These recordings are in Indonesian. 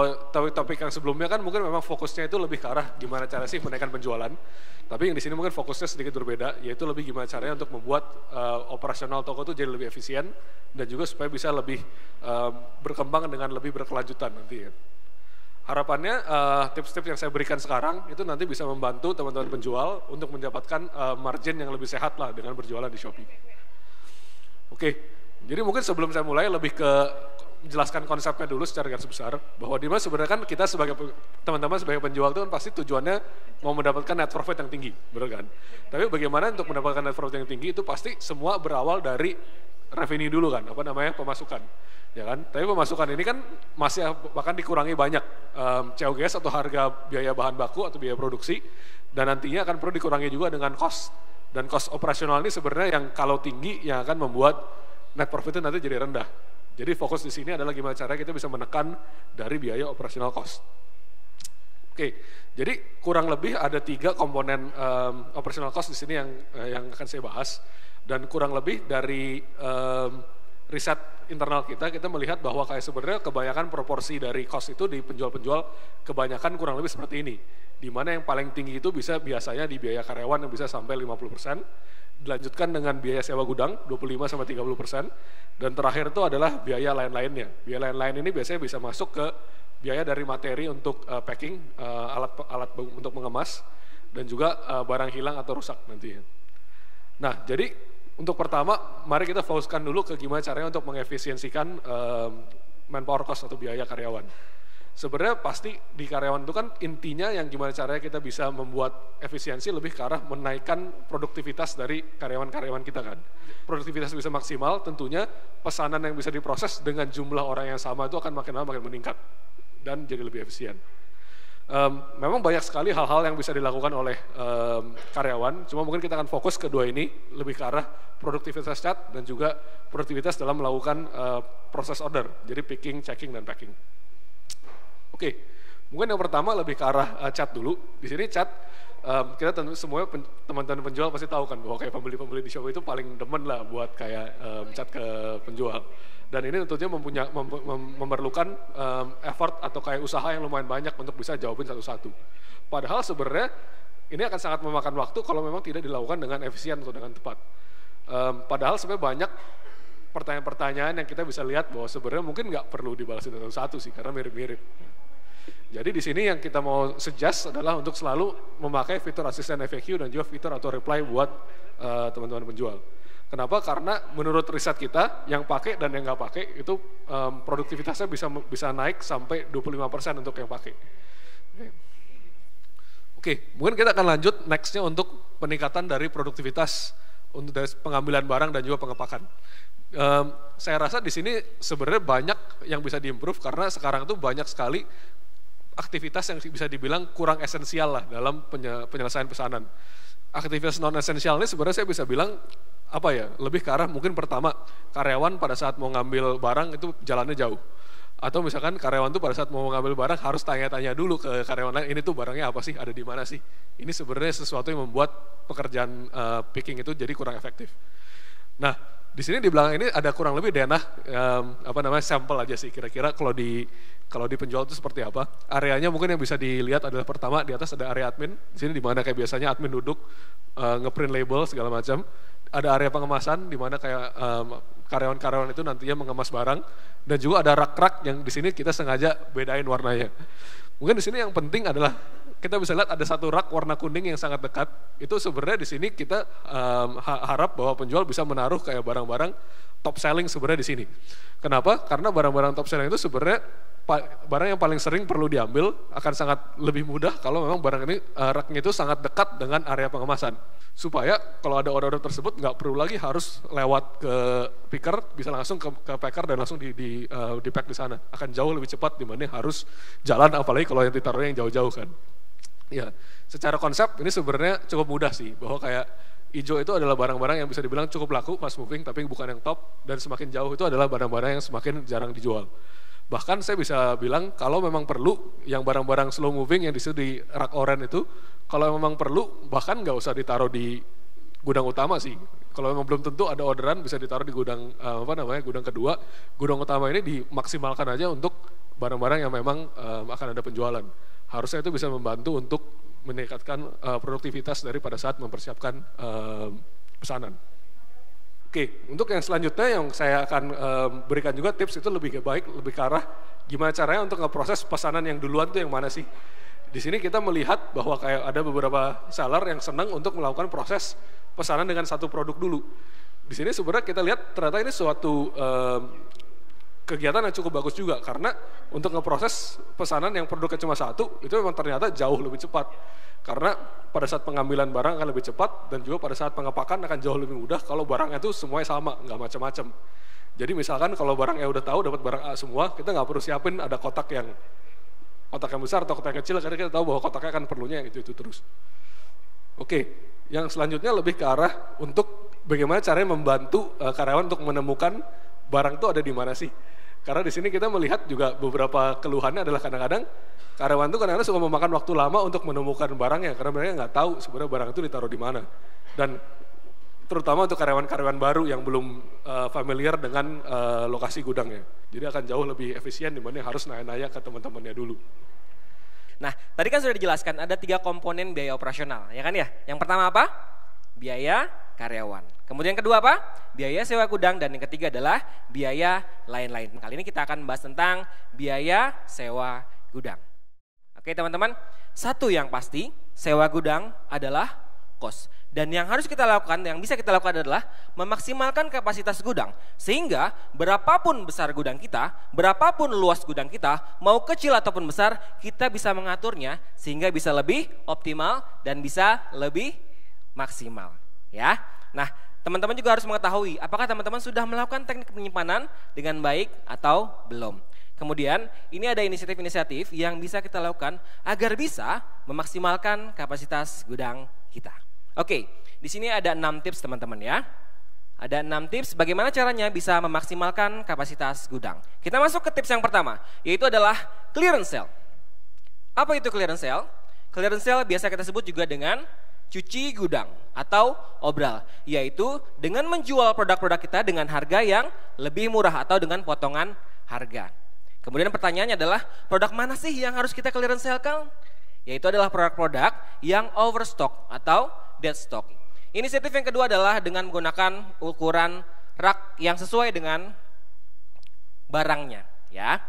kalau topik yang sebelumnya kan mungkin memang fokusnya itu lebih ke arah gimana cara sih menaikkan penjualan. Tapi yang di sini mungkin fokusnya sedikit berbeda, yaitu lebih gimana caranya untuk membuat operasional toko itu jadi lebih efisien dan juga supaya bisa lebih berkembang dengan lebih berkelanjutan nanti ya. Harapannya tips-tips yang saya berikan sekarang itu nanti bisa membantu teman-teman penjual untuk mendapatkan margin yang lebih sehat lah dengan berjualan di Shopee. Oke, jadi mungkin sebelum saya mulai lebih ke menjelaskan konsepnya dulu secara garis besar, bahwa di mana sebenarnya kan kita sebagai teman-teman sebagai penjual itu kan pasti tujuannya mau mendapatkan net profit yang tinggi, benar kan? Tapi bagaimana untuk mendapatkan net profit yang tinggi itu pasti semua berawal dari revenue dulu kan, apa namanya, pemasukan, ya kan? Tapi pemasukan ini kan masih bahkan dikurangi banyak, COGS atau harga biaya bahan baku atau biaya produksi, dan nantinya akan perlu dikurangi juga dengan cost, dan cost operasional ini sebenarnya yang kalau tinggi yang akan membuat net profit itu nanti jadi rendah. Jadi fokus di sini adalah gimana cara kita bisa menekan dari biaya operasional cost. Oke, jadi kurang lebih ada 3 komponen operational cost di sini yang akan saya bahas, dan kurang lebih dari riset internal kita melihat bahwa kayak sebenarnya kebanyakan proporsi dari cost itu di penjual-penjual kebanyakan kurang lebih seperti ini, di mana yang paling tinggi itu biasanya di biaya karyawan yang bisa sampai 50%. Dilanjutkan dengan biaya sewa gudang 25-30%, dan terakhir itu adalah biaya lain-lainnya. Biaya lain-lain ini biasanya bisa masuk ke biaya dari materi untuk packing, alat untuk mengemas, dan juga barang hilang atau rusak nantinya. Nah, jadi untuk pertama, mari kita fokuskan dulu ke gimana caranya untuk mengefisiensikan manpower cost atau biaya karyawan. Sebenarnya pasti di karyawan itu kan intinya yang gimana caranya kita bisa membuat efisiensi lebih ke arah menaikkan produktivitas dari karyawan-karyawan kita kan. Produktivitas bisa maksimal, tentunya pesanan yang bisa diproses dengan jumlah orang yang sama itu akan makin lama makin meningkat dan jadi lebih efisien. Memang banyak sekali hal-hal yang bisa dilakukan oleh karyawan, cuma mungkin kita akan fokus kedua ini lebih ke arah produktivitas cat dan juga produktivitas dalam melakukan proses order, jadi picking, checking, dan packing. Oke, mungkin yang pertama lebih ke arah cat dulu. Di sini cat, kita tentu semua teman-teman penjual pasti tahu kan bahwa kayak pembeli-pembeli di Shopee itu paling demen lah buat kayak cat ke penjual. Dan ini tentunya memerlukan effort atau kayak usaha yang lumayan banyak untuk bisa jawabin satu-satu. Padahal sebenarnya ini akan sangat memakan waktu kalau memang tidak dilakukan dengan efisien atau dengan tepat. Padahal sebenarnya banyak pertanyaan-pertanyaan yang kita bisa lihat bahwa sebenarnya mungkin nggak perlu dibalasin satu-satu sih, karena mirip-mirip. Jadi di sini yang kita mau suggest adalah untuk selalu memakai fitur asisten FAQ dan juga fitur auto reply buat teman-teman penjual. Kenapa? Karena menurut riset kita yang pakai dan yang nggak pakai itu produktivitasnya bisa naik sampai 25% untuk yang pakai. Oke, mungkin kita akan lanjut nextnya untuk peningkatan dari produktivitas untuk dari pengambilan barang dan juga pengepakan. Saya rasa di sini sebenarnya banyak yang bisa diimprove karena sekarang tuh banyak sekali aktivitas yang bisa dibilang kurang esensial lah dalam penyelesaian pesanan. Aktivitas non esensial ini sebenarnya saya bisa bilang apa ya, lebih ke arah mungkin pertama karyawan pada saat mau ngambil barang itu jalannya jauh, atau misalkan karyawan tuh pada saat mau ngambil barang harus tanya-tanya dulu ke karyawan lain, ini tuh barangnya apa sih, ada di mana sih. Ini sebenarnya sesuatu yang membuat pekerjaan picking itu jadi kurang efektif. Nah, di sini di belakang ini ada kurang lebih denah sampel aja sih kira-kira kalau di penjual itu seperti apa. Areanya mungkin yang bisa dilihat adalah pertama di atas ada area admin. Di sini di mana kayak biasanya admin duduk ngeprint label segala macam. Ada area pengemasan di mana kayak karyawan-karyawan itu nantinya mengemas barang, dan juga ada rak-rak yang di sini kita sengaja bedain warnanya. Mungkin di sini yang penting adalah kita bisa lihat ada satu rak warna kuning yang sangat dekat. Itu sebenarnya di sini kita harap bahwa penjual bisa menaruh kayak barang-barang top selling sebenarnya di sini. Kenapa? Karena barang-barang top selling itu sebenarnya barang yang paling sering perlu diambil akan sangat lebih mudah kalau memang barang ini raknya itu sangat dekat dengan area pengemasan. Supaya kalau ada order tersebut nggak perlu lagi harus lewat ke picker, bisa langsung ke packer dan langsung di pack di sana. Akan jauh lebih cepat dibanding harus jalan, apalagi kalau yang ditaruhnya yang jauh-jauh kan. Ya, secara konsep ini sebenarnya cukup mudah sih, bahwa kayak hijau itu adalah barang-barang yang bisa dibilang cukup laku fast moving tapi bukan yang top, dan semakin jauh itu adalah barang-barang yang semakin jarang dijual. Bahkan saya bisa bilang kalau memang perlu yang barang-barang slow moving yang disitu di rak oranye itu, kalau memang perlu bahkan nggak usah ditaruh di gudang utama sih. Kalau memang belum tentu ada orderan bisa ditaruh di gudang gudang kedua. Gudang utama ini dimaksimalkan aja untuk barang-barang yang memang akan ada penjualan. Harusnya itu bisa membantu untuk meningkatkan produktivitas dari pada saat mempersiapkan pesanan. Oke, untuk yang selanjutnya yang saya akan berikan juga tips itu lebih ke arah gimana caranya untuk ngeproses pesanan yang duluan tuh yang mana sih. Di sini kita melihat bahwa kayak ada beberapa seller yang senang untuk melakukan proses pesanan dengan satu produk dulu. Di sini sebenarnya kita lihat ternyata ini suatu kegiatan yang cukup bagus juga, karena untuk ngeproses pesanan yang produknya cuma satu itu memang ternyata jauh lebih cepat. Karena pada saat pengambilan barang akan lebih cepat dan juga pada saat pengepakan akan jauh lebih mudah kalau barangnya itu semuanya sama, nggak macam-macam. Jadi misalkan kalau barangnya udah tahu dapat barang A semua, kita nggak perlu siapin ada kotak yang besar atau kotak yang kecil, karena kita tahu bahwa kotaknya akan perlunya yang itu terus. Oke, yang selanjutnya lebih ke arah untuk bagaimana caranya membantu karyawan untuk menemukan barang itu ada di mana sih. Karena di sini kita melihat juga beberapa keluhannya adalah kadang-kadang karyawan itu kadang-kadang suka memakan waktu lama untuk menemukan barangnya karena mereka nggak tahu sebenarnya barang itu ditaruh di mana. Dan terutama untuk karyawan-karyawan baru yang belum familiar dengan lokasi gudangnya. Jadi akan jauh lebih efisien dibanding harus nanya-nanya ke teman-temannya dulu. Nah, tadi kan sudah dijelaskan ada 3 komponen biaya operasional, ya kan ya? Yang pertama apa? Biaya karyawan. Kemudian yang kedua apa? Biaya sewa gudang, dan yang ketiga adalah biaya lain-lain. Kali ini kita akan bahas tentang biaya sewa gudang. Oke teman-teman, satu yang pasti, sewa gudang adalah kos. Dan yang harus kita lakukan, yang bisa kita lakukan adalah memaksimalkan kapasitas gudang. Sehingga berapapun besar gudang kita, berapapun luas gudang kita, mau kecil ataupun besar, kita bisa mengaturnya sehingga bisa lebih optimal dan bisa lebih maksimal. Ya, nah teman-teman juga harus mengetahui apakah teman-teman sudah melakukan teknik penyimpanan dengan baik atau belum. Kemudian ini ada inisiatif-inisiatif yang bisa kita lakukan agar bisa memaksimalkan kapasitas gudang kita. Oke, di sini ada 6 tips teman-teman ya. Ada 6 tips bagaimana caranya bisa memaksimalkan kapasitas gudang. Kita masuk ke tips yang pertama, yaitu adalah clearance sale. Apa itu clearance sale? Clearance sale biasa kita sebut juga dengan cuci gudang atau obral, yaitu dengan menjual produk-produk kita dengan harga yang lebih murah atau dengan potongan harga. Kemudian pertanyaannya adalah produk mana sih yang harus kita clearance sale-kan? Yaitu adalah produk-produk yang overstock atau dead stock. Inisiatif yang kedua adalah dengan menggunakan ukuran rak yang sesuai dengan barangnya, ya.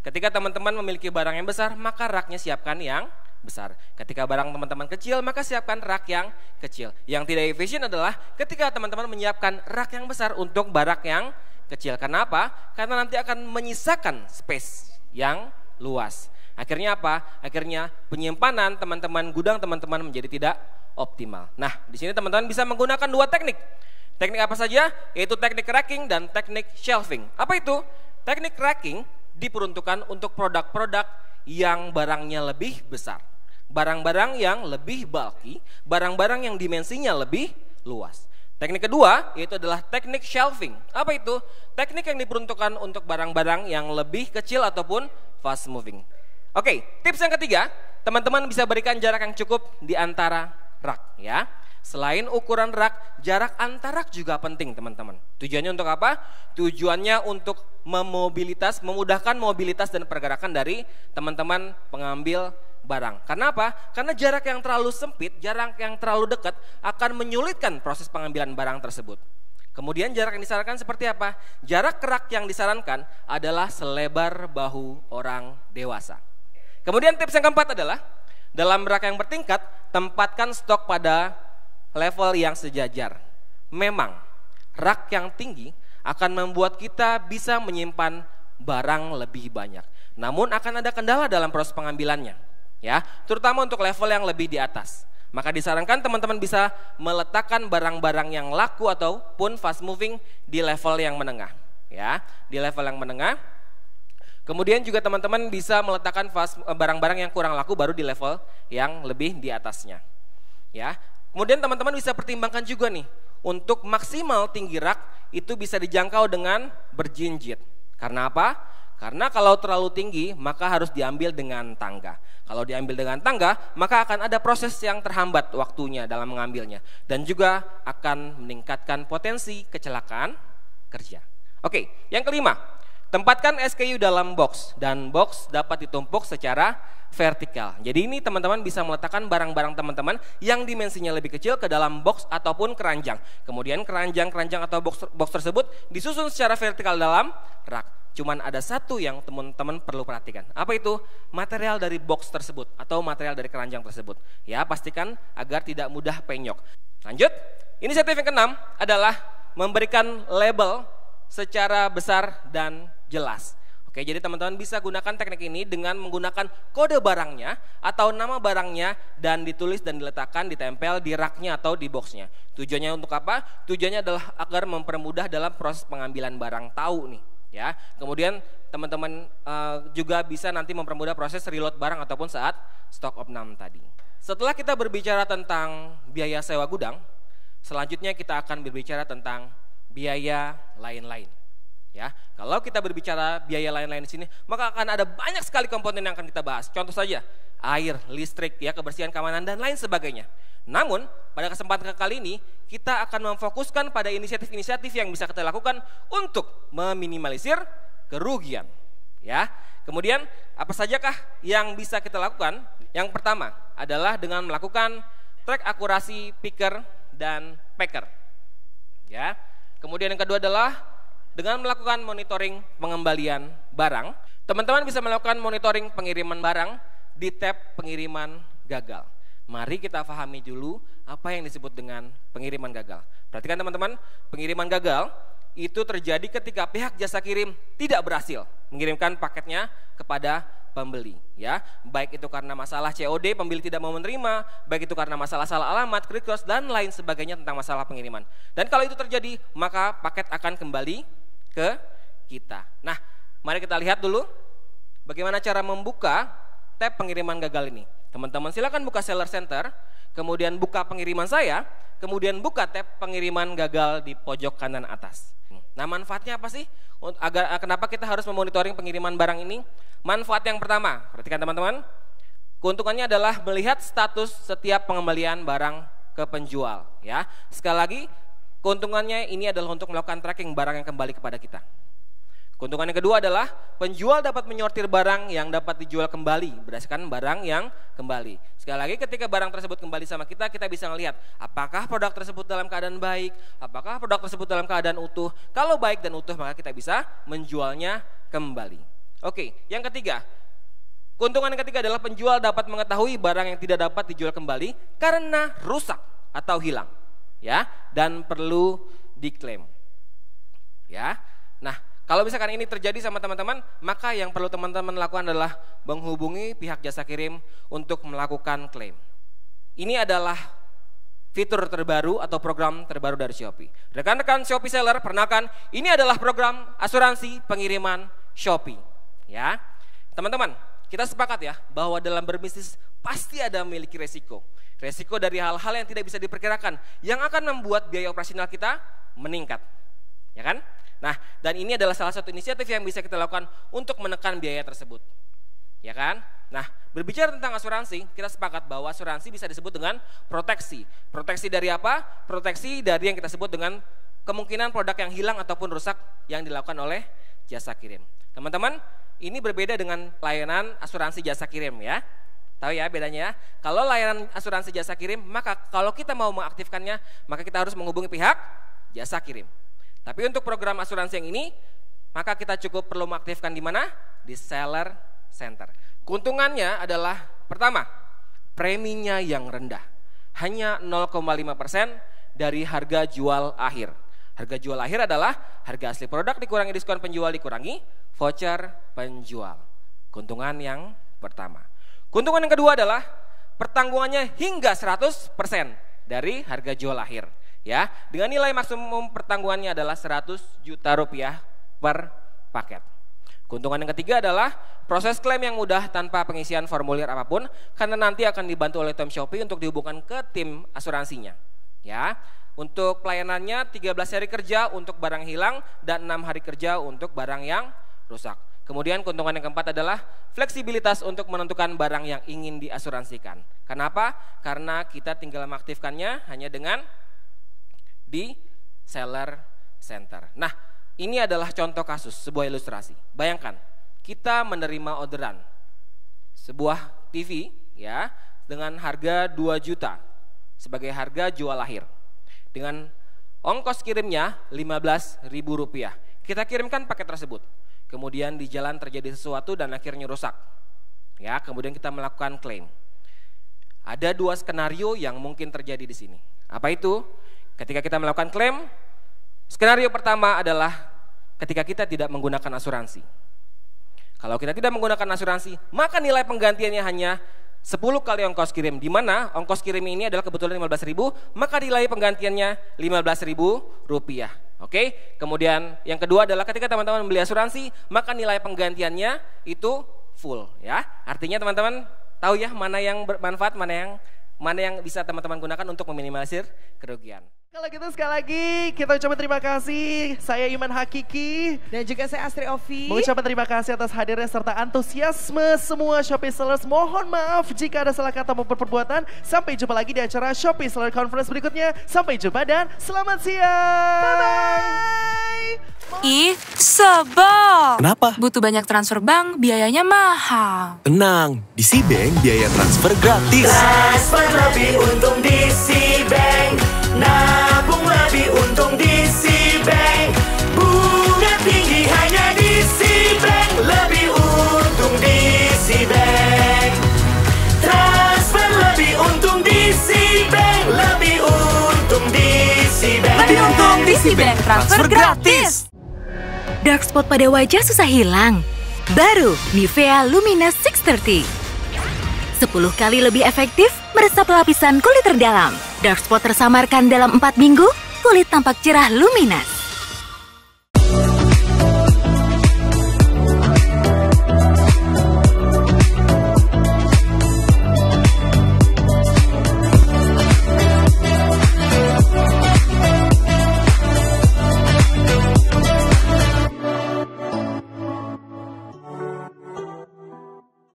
Ketika teman-teman memiliki barang yang besar, maka raknya siapkan yang besar. Ketika barang teman-teman kecil, maka siapkan rak yang kecil. Yang tidak efisien adalah ketika teman-teman menyiapkan rak yang besar untuk barang yang kecil. Kenapa? Karena nanti akan menyisakan space yang luas. Akhirnya apa? Akhirnya penyimpanan teman-teman, gudang teman-teman menjadi tidak optimal. Nah, di sini teman-teman bisa menggunakan 2 teknik. Teknik apa saja? Yaitu teknik racking dan teknik shelving. Apa itu? Teknik racking diperuntukkan untuk produk-produk yang barangnya lebih besar, barang-barang yang lebih bulky, barang-barang yang dimensinya lebih luas. Teknik kedua yaitu adalah teknik shelving. Apa itu? Teknik yang diperuntukkan untuk barang-barang yang lebih kecil ataupun fast moving. Oke, tips yang ketiga, teman-teman bisa berikan jarak yang cukup di antara rak, ya. Selain ukuran rak, jarak antar rak juga penting, teman-teman. Tujuannya untuk apa? Tujuannya untuk memudahkan mobilitas dan pergerakan dari teman-teman pengambil barang. Karena apa? Karena jarak yang terlalu sempit, jarak yang terlalu dekat akan menyulitkan proses pengambilan barang tersebut. Kemudian jarak yang disarankan seperti apa? Jarak rak yang disarankan adalah selebar bahu orang dewasa. Kemudian tips yang keempat adalah dalam rak yang bertingkat, tempatkan stok pada level yang sejajar. Memang rak yang tinggi akan membuat kita bisa menyimpan barang lebih banyak. Namun akan ada kendala dalam proses pengambilannya, ya, terutama untuk level yang lebih di atas. Maka disarankan teman-teman bisa meletakkan barang-barang yang laku ataupun fast moving di level yang menengah, ya, di level yang menengah. Kemudian juga teman-teman bisa meletakkan barang-barang yang kurang laku baru di level yang lebih di atasnya, ya. Kemudian teman-teman bisa pertimbangkan juga nih, untuk maksimal tinggi rak itu bisa dijangkau dengan berjinjit. Karena apa? Karena kalau terlalu tinggi maka harus diambil dengan tangga. Kalau diambil dengan tangga maka akan ada proses yang terhambat waktunya dalam mengambilnya. Dan juga akan meningkatkan potensi kecelakaan kerja. Oke, yang kelima, tempatkan SKU dalam box dan box dapat ditumpuk secara vertikal. Jadi ini teman-teman bisa meletakkan barang-barang teman-teman yang dimensinya lebih kecil ke dalam box ataupun keranjang. Kemudian keranjang atau box tersebut disusun secara vertikal dalam rak. Cuman ada satu yang teman-teman perlu perhatikan. Apa itu? Material dari box tersebut atau material dari keranjang tersebut. Ya, pastikan agar tidak mudah penyok. Lanjut, inisiatif yang keenam adalah memberikan label secara besar dan jelas. Oke, jadi teman-teman bisa gunakan teknik ini dengan menggunakan kode barangnya atau nama barangnya dan ditulis dan diletakkan, ditempel di raknya atau di boxnya. Tujuannya untuk apa? Tujuannya adalah agar mempermudah dalam proses pengambilan barang tahu nih, ya. Kemudian teman-teman juga bisa nanti mempermudah proses reload barang ataupun saat stock opnam tadi. Setelah kita berbicara tentang biaya sewa gudang, selanjutnya kita akan berbicara tentang biaya lain-lain. Ya, kalau kita berbicara biaya lain-lain di sini, maka akan ada banyak sekali komponen yang akan kita bahas. Contoh saja, air, listrik, ya, kebersihan, keamanan dan lain sebagainya. Namun, pada kesempatan kali ini kita akan memfokuskan pada inisiatif-inisiatif yang bisa kita lakukan untuk meminimalisir kerugian. Ya, kemudian apa sajakah yang bisa kita lakukan? Yang pertama adalah dengan melakukan track akurasi picker dan packer. Ya, kemudian yang kedua adalah dengan melakukan monitoring pengembalian barang. Teman-teman bisa melakukan monitoring pengiriman barang di tab pengiriman gagal. Mari kita pahami dulu apa yang disebut dengan pengiriman gagal. Perhatikan teman-teman, pengiriman gagal itu terjadi ketika pihak jasa kirim tidak berhasil mengirimkan paketnya kepada pembeli, ya. Baik itu karena masalah COD, pembeli tidak mau menerima, baik itu karena masalah salah alamat, request dan lain sebagainya tentang masalah pengiriman. Dan kalau itu terjadi, maka paket akan kembali ke kita. Nah, mari kita lihat dulu bagaimana cara membuka tab pengiriman gagal ini. Teman-teman silakan buka Seller Center, kemudian buka pengiriman saya, kemudian buka tab pengiriman gagal di pojok kanan atas. Nah, manfaatnya apa sih? Kenapa kita harus memonitoring pengiriman barang ini? Manfaat yang pertama, perhatikan teman-teman, keuntungannya adalah melihat status setiap pengembalian barang ke penjual. Ya, sekali lagi, keuntungannya ini adalah untuk melakukan tracking barang yang kembali kepada kita. Keuntungan yang kedua adalah penjual dapat menyortir barang yang dapat dijual kembali berdasarkan barang yang kembali. Sekali lagi, ketika barang tersebut kembali sama kita, kita bisa melihat apakah produk tersebut dalam keadaan baik, apakah produk tersebut dalam keadaan utuh. Kalau baik dan utuh, maka kita bisa menjualnya kembali. Oke, yang ketiga, keuntungan yang ketiga adalah penjual dapat mengetahui barang yang tidak dapat dijual kembali karena rusak atau hilang, ya, dan perlu diklaim. Ya. Nah, kalau misalkan ini terjadi sama teman-teman, maka yang perlu teman-teman lakukan adalah menghubungi pihak jasa kirim untuk melakukan klaim. Ini adalah fitur terbaru atau program terbaru dari Shopee. Rekan-rekan Shopee Seller, perkenalkan, ini adalah program asuransi pengiriman Shopee. Ya, teman-teman, kita sepakat ya bahwa dalam berbisnis pasti ada memiliki resiko. Resiko dari hal-hal yang tidak bisa diperkirakan, yang akan membuat biaya operasional kita meningkat. Ya kan? Nah, dan ini adalah salah satu inisiatif yang bisa kita lakukan untuk menekan biaya tersebut. Ya kan? Nah, berbicara tentang asuransi, kita sepakat bahwa asuransi bisa disebut dengan proteksi. Proteksi dari apa? Proteksi dari yang kita sebut dengan kemungkinan produk yang hilang ataupun rusak yang dilakukan oleh jasa kirim. Teman-teman, ini berbeda dengan layanan asuransi jasa kirim ya. Tahu ya bedanya ya? Kalau layanan asuransi jasa kirim, maka kalau kita mau mengaktifkannya, maka kita harus menghubungi pihak jasa kirim. Tapi untuk program asuransi yang ini, maka kita cukup perlu mengaktifkan di mana? Di Seller Center. Keuntungannya adalah pertama, preminya yang rendah. Hanya 0,5% dari harga jual akhir. Harga jual akhir adalah harga asli produk dikurangi diskon penjual dikurangi voucher penjual. Keuntungan yang pertama. Keuntungan yang kedua adalah pertanggungannya hingga 100% dari harga jual akhir. Ya, dengan nilai maksimum pertanggungannya adalah 100 juta rupiah per paket. Keuntungan yang ketiga adalah proses klaim yang mudah tanpa pengisian formulir apapun, karena nanti akan dibantu oleh tim Shopee untuk dihubungkan ke tim asuransinya. Ya, untuk pelayanannya 13 hari kerja untuk barang hilang dan 6 hari kerja untuk barang yang rusak. Kemudian keuntungan yang keempat adalah fleksibilitas untuk menentukan barang yang ingin diasuransikan. Kenapa? Karena kita tinggal mengaktifkannya hanya dengan di Seller Center. Nah, ini adalah contoh kasus, sebuah ilustrasi. Bayangkan, kita menerima orderan sebuah TV ya dengan harga 2 juta sebagai harga jual akhir. Dengan ongkos kirimnya Rp15.000. Kita kirimkan paket tersebut. Kemudian di jalan terjadi sesuatu dan akhirnya rusak. Ya, kemudian kita melakukan klaim. Ada 2 skenario yang mungkin terjadi di sini. Apa itu? Ketika kita melakukan klaim, skenario pertama adalah ketika kita tidak menggunakan asuransi. Kalau kita tidak menggunakan asuransi, maka nilai penggantiannya hanya 10 kali ongkos kirim, di mana ongkos kirim ini adalah kebetulan 15.000, maka nilai penggantiannya Rp15.000. Oke? Kemudian yang kedua adalah ketika teman-teman membeli asuransi, maka nilai penggantiannya itu full ya. Artinya teman-teman tahu ya mana yang bermanfaat, mana yang bisa teman-teman gunakan untuk meminimalisir kerugian. Kalau gitu sekali lagi kita ucapkan terima kasih. Saya Iman Hakiki dan juga saya Astri Ovi. Mengucapkan terima kasih atas hadirnya serta antusiasme semua Shopee Sellers. Mohon maaf jika ada salah kata maupun perbuatan. Sampai jumpa lagi di acara Shopee Seller Conference berikutnya. Sampai jumpa dan selamat siang. Bye-bye. Ih, sebel. Kenapa? Butuh banyak transfer bank, biayanya mahal. Tenang, di Cbank biaya transfer gratis. Transfer lebih untung di Cbank. Nabung lebih untung di Cbank. Bunga tinggi hanya di Cbank. Lebih untung di Cbank. Transfer lebih untung di Cbank. Lebih untung di Cbank. Lebih untung di Cbank, transfer gratis. Dark spot pada wajah susah hilang. Baru Nivea Luminous 630. 10 kali lebih efektif meresap lapisan kulit terdalam. Dark spot tersamarkan dalam 4 minggu, kulit tampak cerah luminous.